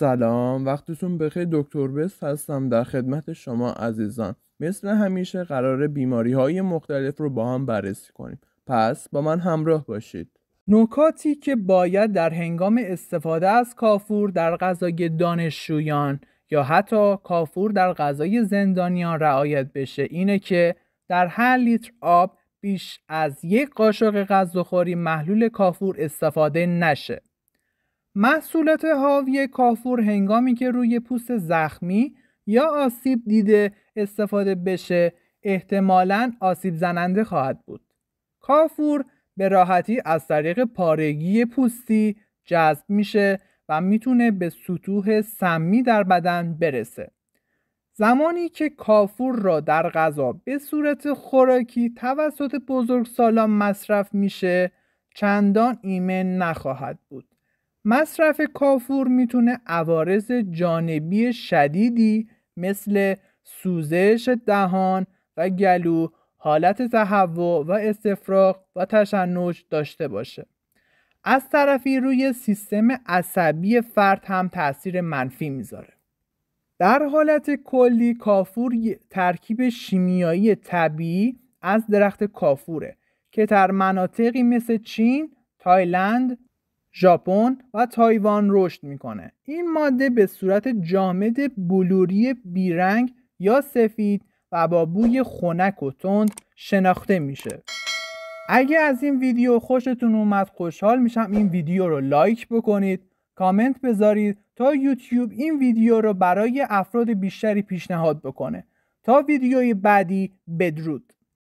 سلام، وقتتون بخیر. دکتر بست هستم در خدمت شما عزیزان. مثل همیشه قراره بیماری‌های مختلف رو با هم بررسی کنیم. پس با من همراه باشید. نکاتی که باید در هنگام استفاده از کافور در غذای دانشجویان یا حتی کافور در غذای زندانیان رعایت بشه اینه که در هر لیتر آب بیش از 1 قاشق غذاخوری محلول کافور استفاده نشه. محصولات حاوی کافور هنگامی که روی پوست زخمی یا آسیب دیده استفاده بشه احتمالاً آسیب زننده خواهد بود. کافور به راحتی از طریق پارگی پوستی جذب میشه و میتونه به سطوح سمی در بدن برسه. زمانی که کافور را در غذا به صورت خوراکی توسط بزرگسالان مصرف میشه چندان ایمن نخواهد بود. مصرف کافور میتونه عوارض جانبی شدیدی مثل سوزش دهان و گلو، حالت تهوع و استفراغ و تشنج داشته باشه. از طرفی روی سیستم عصبی فرد هم تأثیر منفی میذاره. در حالت کلی کافور ترکیب شیمیایی طبیعی از درخت کافوره که در مناطقی مثل چین، تایلند، ژاپن و تایوان رشد میکنه. این ماده به صورت جامد بلوری بیرنگ یا سفید و با بوی خنک و تند شناخته میشه. اگه از این ویدیو خوشتون اومد خوشحال میشم این ویدیو رو لایک بکنید، کامنت بذارید تا یوتیوب این ویدیو رو برای افراد بیشتری پیشنهاد بکنه. تا ویدیوی بعدی، بدرود.